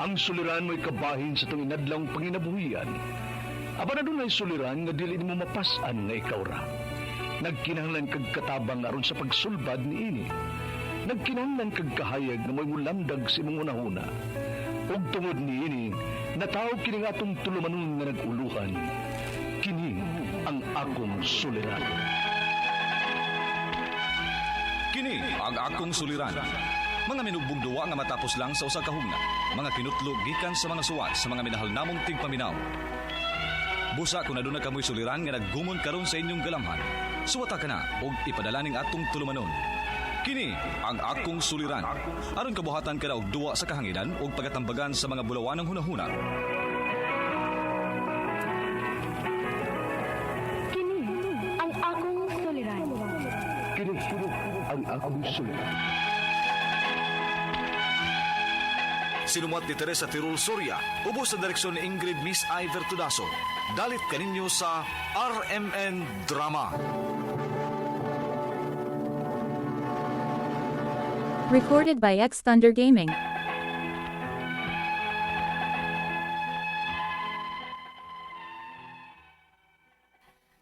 Ang suliran mo'y kabahin sa itong inadlang panginabuhian. Aba na doon ay suliran nga dili mo mapasan nga ikaw ra. Nagkinahanglan kag katabang aron sa pagsulbad ni ini. Nagkinahanglan kag kahayag na mo'y mulamdag si mong unahuna. Ug tungod ni ini, natawag kini nga atong tulumanon nga naguluhan. Kini ang akong suliran. Kini ang akong suliran. Mga minugbong duwa nga matapos lang sa usa ka hugna. Mga kinutlog gikan sa mga suwat sa mga minahal namong tigpaminaw. Busa kung aduna kamoy suliran nga naggumon karon sa inyong galamhan. Suwata ka na og ipadala ning atong tulumanon. Kini ang akong suliran. Aron kabuhatan ka na og duwa sa kahanginan og pagatambagan sa mga bulawan ng hunahuna. Kini ang akong suliran. Kini ang akong suliran. Sinumat ni Teresa Tirul Soria, ubos sa direksyon ni Ingrid Miss Iver Tudaso. Dalit kaninyo sa RMN Drama. Recorded by X Thunder Gaming.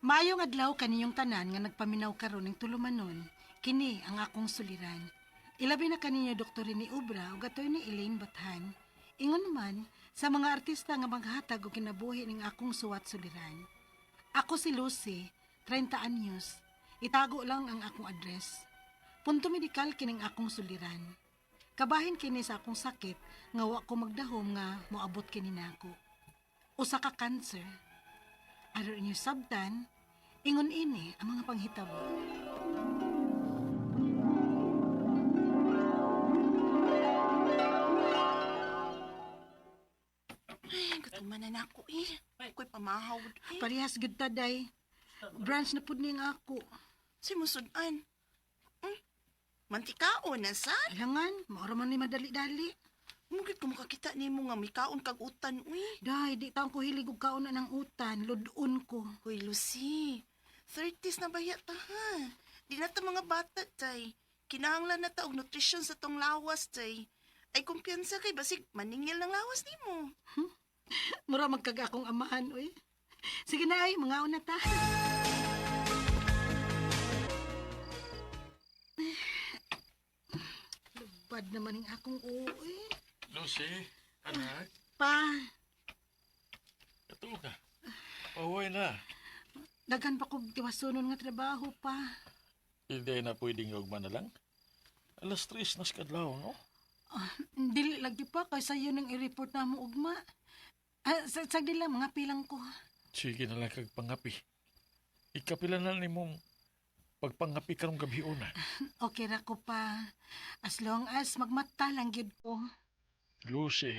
Mayong adlaw kaniyong tanan nga nagpaminaw karon ning tulumanon. Kini ang akong suliran. Ilabi na kaninyo Dr. ni Ubra ug atoy ni Elaine Bathan. Ingon man sa mga artista nga maghatag og kinabuhi ning akong suwat suliran. Ako si Lucy, 30 anyos. Itago lang ang akong address. Punto medikal kining akong suliran. Kabahin kini sa akong sakit nga wa ko magdahom nga moabot kini nako. Usa ka cancer. Aron inyo sabtan, ingon ini ang mga panghitabo. Gutuman na ako Ako'y pamahaw. Parehas gud ta day. Branch na pud ning ako. Si musudan. Mantikaon na sa? Alangan, maura man ni madali-dali. Mugit ko makakita ni mo nga may kaon kag utan, uy. Day, di taong ko hilig og kaon na ng utan, ludun ko. Uy, Lucy. 30s na baya ta, ha? Di na ta mga bata, tay. Kinahanglan na ta og nutrition sa tong lawas, tay. Ay kumpiyansa kay basig maningil ng lawas ni mo. Mura magkaga akong amahan, uy. Sige na ay, mga una ta. Lubad naman ang akong uwi. Lucy, anak, Pa, ito ka. Pauwi na. daghan pa ko tiwasunon nga trabaho pa. Hindi na pwedeng ugma na lang. Alas 3 na skadlaw, no? Dili lagi pa kaysa yun ang i-report na mo ugma. Sagdi lang, mga pilang ko. Sige na lang kag pangapi. Ikapila na ni mong pagpangapi karong gabi una. Okay ra ko pa. As long as magmata lang gid ko. Lucy,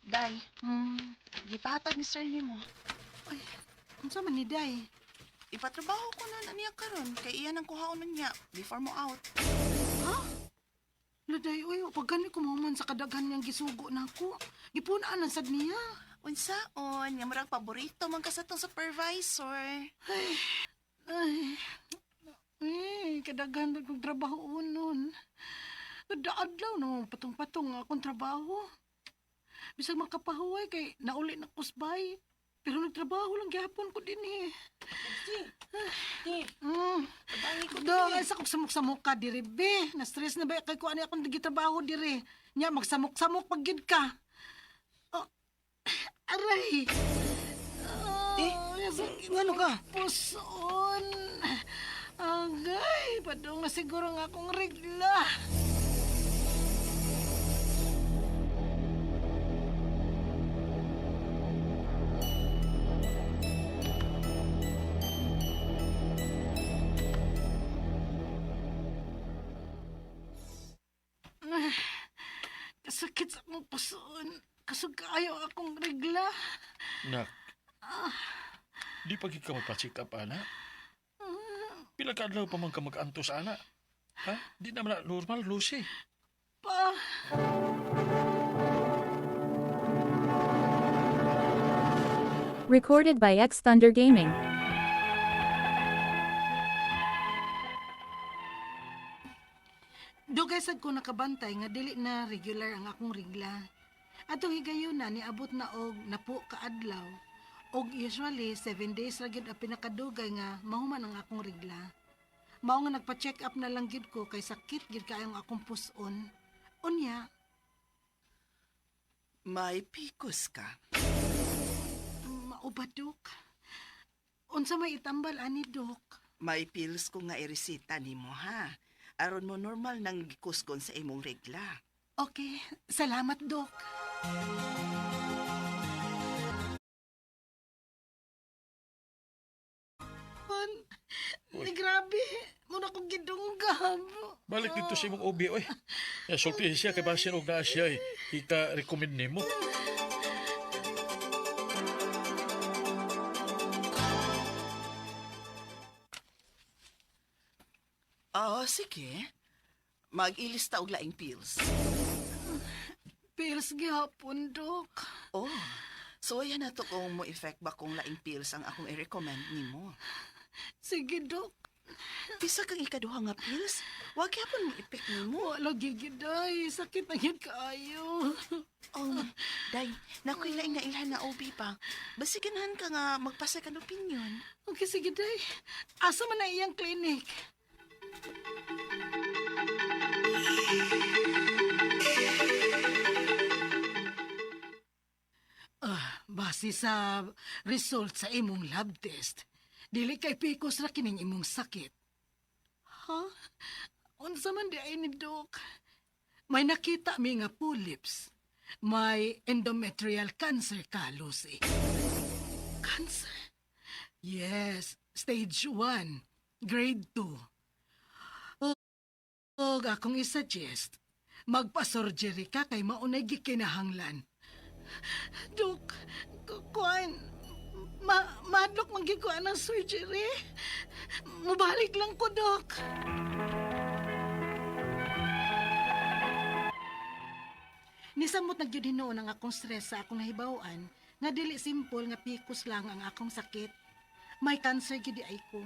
Day, gipahatag ni sir ni mo. Ay, unsa man ni day? Ipatrabaho ko na niya karon kay iyan ang kuhaon na niya before mo out. Laday, uy, pag gani ko mahuman sa kadaghan niyang gisugo na ako. Ipunaan ang sad niya. Unsaon, nga marang paborito man ka sa tong supervisor. Ay, kadaghan na kong trabaho unon. Daadlaw na patong-patong nga akong trabaho. Bisag makapahuway kay nauli na kusbay. Pero nagtrabaho lang gyapon ko din eh. Dong, ay sakok samok-samok ka diri, be. Na-stress na ba kay ko ani akong trabaho diri. Nya, magsamok-samok pag gid ka. Oh, aray. Ngano ka? Puson. Agay, padong na siguro nga akong regla. Kasakit sa akong puson. Kasagayo akong regla. nak. Di pa ka magpa-check up, ana? Pila ka adlaw pa man ka mag-antos, ana? Ha? Di naman na normal, Lucy. Pa. Recorded by X Thunder Gaming. Dugay sad ko nakabantay nga dili na regular ang akong regla. Atong higayuna ni abot na og napo kaadlaw. Og usually 7 days ra gyud ang pinakadugay nga mahuman ang akong regla. Mao nga nagpa-check up na lang gyud ko kay sakit gyud kaayo ang akong puson. Unya, May pikos ka. mao ba dok? Unsa may itambal ani dok? May pills ko nga iresita nimo ha. Aron mo normal nang gikuskon sa imong regla. Okay, salamat dok. Ni grabe, muna kong gidunggam. Balik dito sa imong obi, oy. Ya, sulti siya kay basin og naa siya, eh. Ika-recommend nimo. Sige. Mag-ilista og laing pills. Pills gihapon, dok. Oh, so ayan na to kung mo effect ba kung laing pills ang akong i-recommend nimo. Sige, dok. Isa kang ikaduha nga pills, wag yapon mo effect nimo. Wala gigiday. Sakit na yun kaayo. Day, nakoy laing nga ilhan na OB pa. Basiganahan ka nga magpasa ka ng opinion. Okay, sige, day. Asa man na iyang clinic? Base sa result sa imong lab test, dili kay pikos ra kining imong sakit. Ha? Unsa man di ay ni Dok? May nakita mi nga polyps. May endometrial cancer ka, Lucy. Cancer? Yes, stage 1, grade 2. O akong i-suggest, magpa-surgery ka kay maunay gikinahanglan. Dok, kuan, madlok magikuan ng surgery. Mubalik lang ko, Dok. Nisamot na gyud hinuon ang akong stress sa akong nahibawan nga dili simple nga pikos lang ang akong sakit. May cancer gyud di ay ko.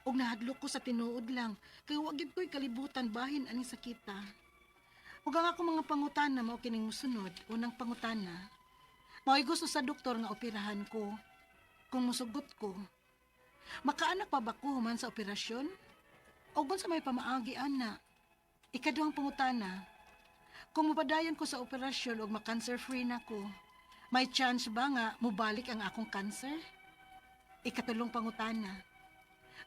Og nahadlok ko sa tinuod lang kay wa gyud ko'y kalibutan bahin ani sakita. Ug ang akong mga pangutana mao kining mosunod. Unang pangutana, mao'y gusto sa doktor nga operahan ko. Kung musugot ko, makaanak pa ba ko human sa operasyon? O sa may pamaagi ana? Ikaduhang pangutana, kung mapadayon ko sa operasyon o makancer free na ko, may chance ba nga mubalik ang akong cancer? Ikatulong pangutana,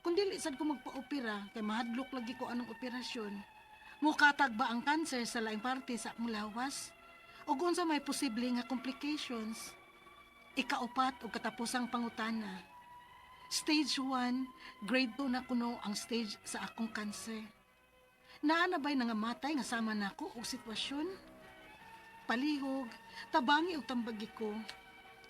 kung dili sad ko magpa-opera kay mahadlok lagi ko anong operasyon, mukatag ba ang cancer sa laing parte sa akong lawas? O sa may posible nga complications? Ikaupat o katapusang pangutana, stage 1, grade 2 na kuno ang stage sa akong cancer. Naanabay na nga matay nga sama nako og sitwasyon. Palihog, tabangi og tambagi ko.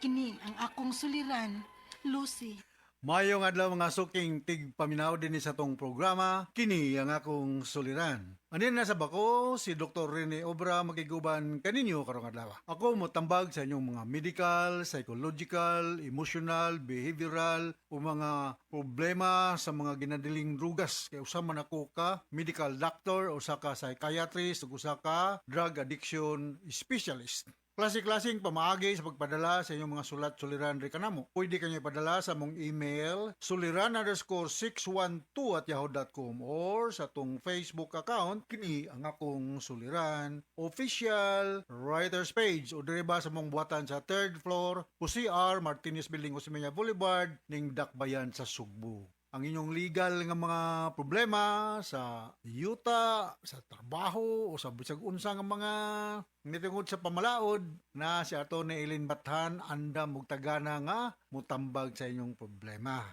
Kini ang akong suliran, Lucy. Mayong adlaw mga suking tigpaminaw din sa tong programa, kini ang akong suliran. Anin na sa bako, si Dr. Rene Obra magiguban kaninyo karong adlaw. Ako motambag sa inyong mga medical, psychological, emotional, behavioral o mga problema sa mga ginadiling drugas. Kaya usa man ako ka medical doctor, usa ka psychiatrist, ug usa ka drug addiction specialist. Klase-klaseng pamaagi sa pagpadala sa inyong mga sulat-suliran ri kanamo. Pwede kanyo ipadala sa mong email suliran_612@yahoo.com or sa tong Facebook account kini ang akong suliran official writers page o direba sa mong buhatan sa 3rd floor CR Martinez Building Osmeña Boulevard ning Dakbayan sa Sugbo. Ang inyong legal nga mga problema sa yuta, sa trabaho, o sa bisag unsa nga mga nitungod sa pamalaod na si Atty. Eileen Bathan andam og tagana nga mutambag sa inyong problema.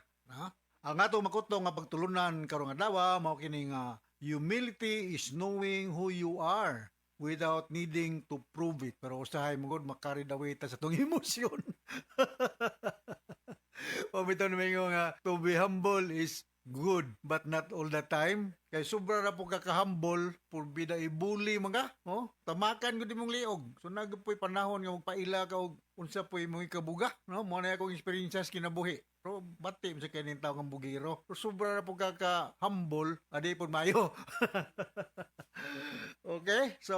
Ang ato makuto nga pagtulunan karong adlaw mao kini nga humility is knowing who you are without needing to prove it. Pero usahay mo gud makarry away ta sa tong emosyon. Pamitaw naman yung to be humble is good but not all the time. Kay sobra na po kakahambol, por bida ibuli mga, oh, tamakan ko di mong liog. So nagpoy panahon nga magpaila ka og unsa po'y mong ikabuga, no? Mo na akong experiences kinabuhi. Pero bati sa kanin tao ng bugiro. Pero sobra na po kakahambol, adi po mayo. Okay, so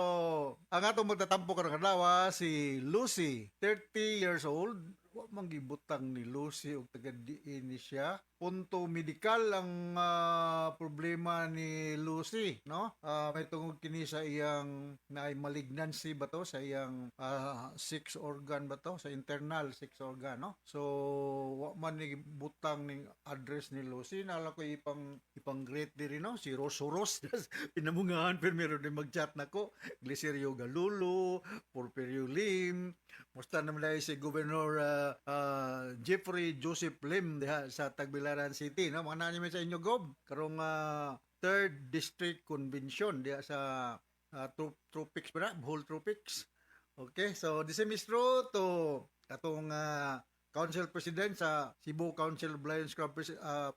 ang atong magtatampo karong adlaw si Lucy, 30 years old. Wa man gibutang ni Lucy og taga diin ni siya. Punto medikal ang problema ni Lucy, no? May tungod kini sa iyang na malignancy ba to sa iyang six organ ba to sa internal six organ, no? So wa man ni butang ning address ni Lucy, nala ko ipang great diri, no? Si Rosoros pinamungahan pero meron din mag-chat nako. Glicerio Galulo, Porfirio Lim, musta naman dahil si Governor Jeffrey Joseph Lim diha sa Tagbilaran City, no? Mga nanime sa inyo gob karong 3rd District Convention diha sa Tropics ba na? Whole Tropics. Okay, so this is true to atong Council President sa Cebu Council of Lions Club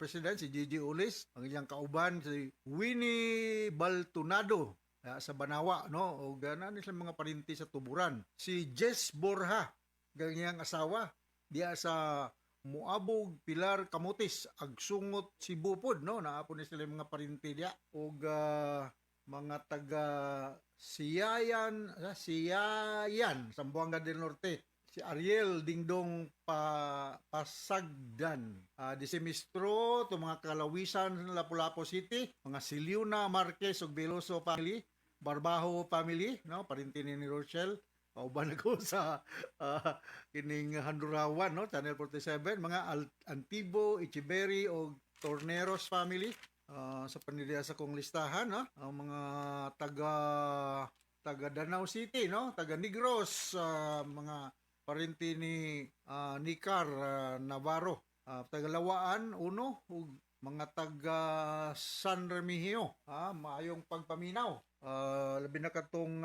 President si Gigi Ulis, ang iyang kauban si Winnie Baltunado sa Banawa, no? O ganan sila mga parinti sa Tuburan. Si Jess Borja, ganyang asawa, diya sa Muabog, Pilar, Camotes, Agsungot, Cebu pod, no? Naapon ni sila mga parinti diya. O mga taga Siyayan, Zamboanga del Norte. Si Ariel Dingdong Pasagdan, Disemistro, to mga Kalawisan, Lapu-Lapu City, mga Siliuna Marquez ug Veloso family, Barbaho family, no, parinti ni Rochelle. Kauban ako sa kining Handurawan, no, Channel 47, mga Antibo, Ichiberi ug Torneros family, sa panilya sa kong listahan, no, ang mga taga Danau City, no, taga Negros, mga parinti ni Nicar Navarro, taga Lawaan, Uno, ug mga taga San Remigio, maayong pagpaminaw. Labi na katong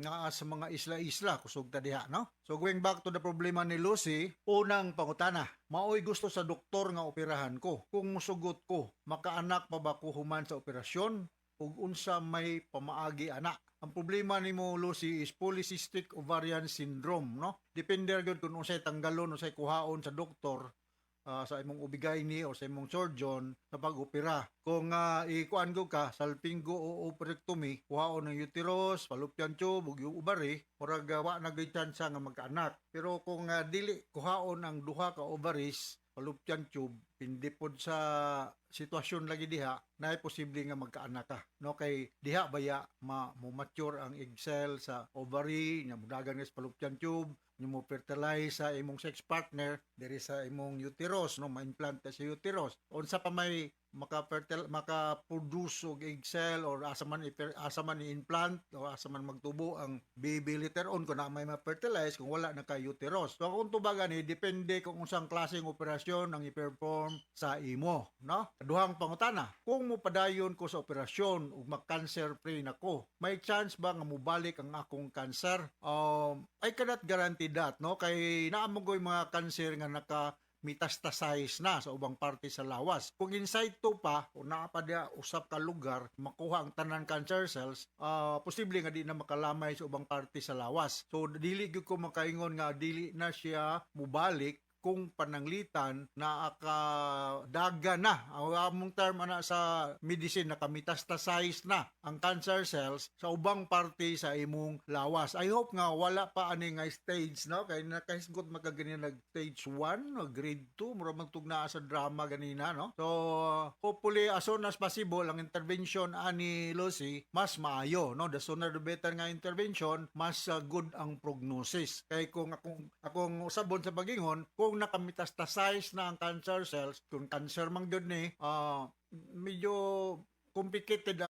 nga sa mga isla-isla kusog ta diha, no? So going back to the problema ni Lucy, unang pangutana, maoy gusto sa doktor nga operahan ko. Kung musugot ko, makaanak pa ba ko human sa operasyon ug unsa may pamaagi anak? Ang problema nimo Lucy is polycystic ovarian syndrome, no? Depende gyud kung unsay tanggalon, unsay kuhaon sa doktor sa imong ubigayni o sa imong surgeon sa pag-opera. Kung ikuan ko ka salpingo o operectomy, kuhaon ng uterus, fallopian tube ug yung ovary, murag wa na gyud tsansa nga magkaanak. Pero kung dili kuhaon ang duha ka ovaries, fallopian tube, pindi pod sa sitwasyon lagi diha, na posible nga magkaanak ka, no? Kay diha baya mature ang egg cell sa ovary, nya mudagan nga sa fallopian tube, nya mo fertilize sa imong sex partner diri sa imong uterus, no, ma-implant sa uterus. Unsa pa may maka-produce og egg cell or asa man i-implant o asa man magtubo ang baby later on kung na may ma-fertilize kung wala na kay uterus. So kung tubagan depende kung unsang klaseng operasyon ang i-perform sa imo, no? Duhang pangutana, kung mo padayon ko sa operasyon ug mag-cancer free nako, may chance ba nga mobalik ang akong cancer? I cannot guarantee that, no? Kay naamo koy mga cancer nga metastasize na sa ubang parte sa lawas. Kung inside to pa, o naa pa dia usap ka lugar, makuha ang tanan cancer cells, posible nga di na makalamay sa ubang parte sa lawas. So, dili gyud ko makaingon nga dili na siya mubalik kung pananglitan na akadaga na. Ang among term ana sa medicine, nakametastasize na ang cancer cells sa ubang parte sa imong lawas. I hope nga wala pa ani nga stage, no? Kay nakahisgot magagani nag stage 1 o grade 2, mura magtugna sa drama ganina, no? So hopefully as soon as possible ang intervention ani Lucy mas maayo, no? The sooner the better nga intervention, mas good ang prognosis. Kay kung akong usabon sa pagingon, kung nakametastasize na ang cancer cells, kung cancer man gyud ni, medyo complicated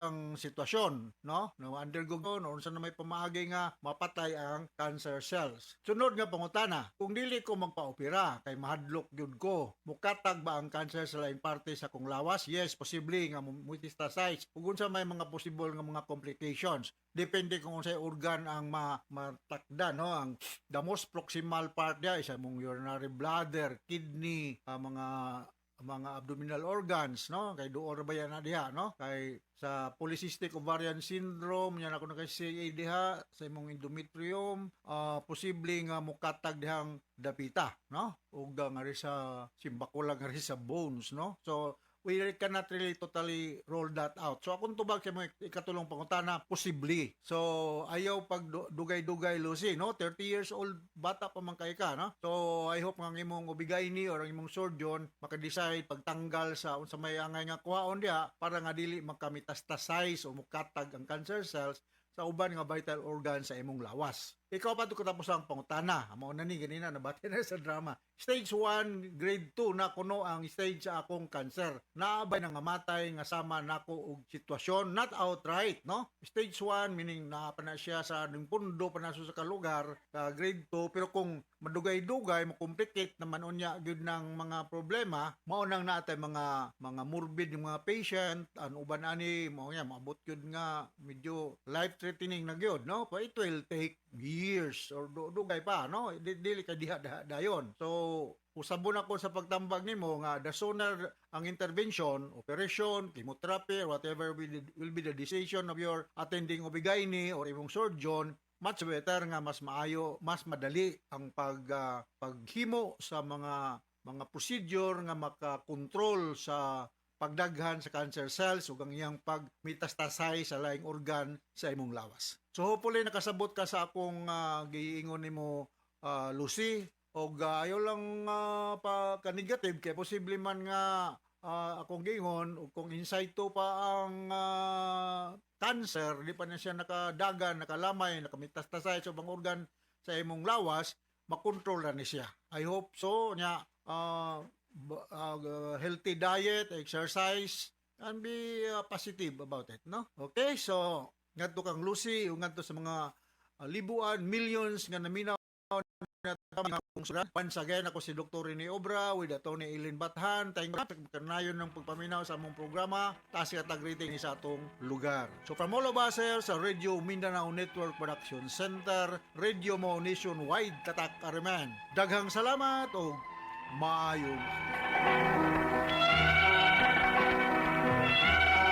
ang sitwasyon, no? No undergo no unsa na may pamaagi nga mapatay ang cancer cells. Sunod nga pangutana, kung dili ko magpa-opera kay mahadlok gyud ko, mukatag ba ang cancer sa lain parte sa kong lawas? Yes, posible nga metastasize. Ug unsa may mga possible nga mga complications? Depende kung unsay organ ang matakda, no? Ang the most proximal part dia is among urinary bladder, kidney, mga mga abdominal organs, no? Kay duor ba yan na diha, no? Kay sa polycystic ovarian syndrome, yan ako na kay CA diha, sa imong endometrium, posible nga mukatag dihang dapita, no? Ug nga rin sa simbakula nga rin sa bones, no? So, we cannot really totally roll that out. So, akong tubag sa mga ikatulong pangutana, posible. So, ayaw pag dugay-dugay, Lucy, no? 30 years old, bata pa man kay ka, no? So, I hope nga ang imong ubigayni or ang imong surgeon maka-decide pagtanggal sa unsa may angay nga kuhaon diha para nga dili makametastasis o mukatag ang cancer cells sa uban nga vital organ sa imong lawas. Ikaw pa ito katapos ang pangutana. Amo na ni ganina nabati na sa drama. Stage 1, grade 2 na kuno ang stage sa akong cancer. Naabay nga matay nga sama nako og sitwasyon, not outright, no? Stage 1 meaning naa pa na siya sa pundo pa na sa kalugar, grade 2, pero kung madugay-dugay, makomplicate naman unya gyud ng mga problema, mao nang natay mga morbid yung mga patient, an uban ani mao nya maabot gyud nga medyo life threatening na gyud, no? But it will take years or dugay pa, no? Dili ka diha dayon. So usabon ako sa pagtambag nimo nga the sooner ang intervention, operation, chemotherapy, whatever will be the decision of your attending OB/GYN or imong surgeon, much better nga mas maayo, mas madali ang paghimo sa mga procedure nga makakontrol sa pagdaghan sa cancer cells ug ang iyang pagmetastasize sa laing organ sa imong lawas. So hopefully nakasabot ka sa akong giingon nimo, Lucy, og ayaw lang pa ka-negative kay posible man nga akong giingon ug kung insight to pa ang cancer, di pa na siya nakadagan, nakalamay, nakametastasize sa ibang organ sa imong lawas, makontrol na ni siya. I hope so nya healthy diet, exercise, and be positive about it, no? Okay, so ngadto kang Lucy, ug ngadto sa mga libuan, millions nga naminaw na once again, ako si Dr. Rene Obra with Atty. Eileen Bathan. Tayong kanayon ng pagpaminaw sa among programa, taas katag rating sa atong lugar. So from all of us here sa Radio Mindanao Network Production Center, Radio Mo Nationwide, Tatak Ariman. Daghang salamat o maayong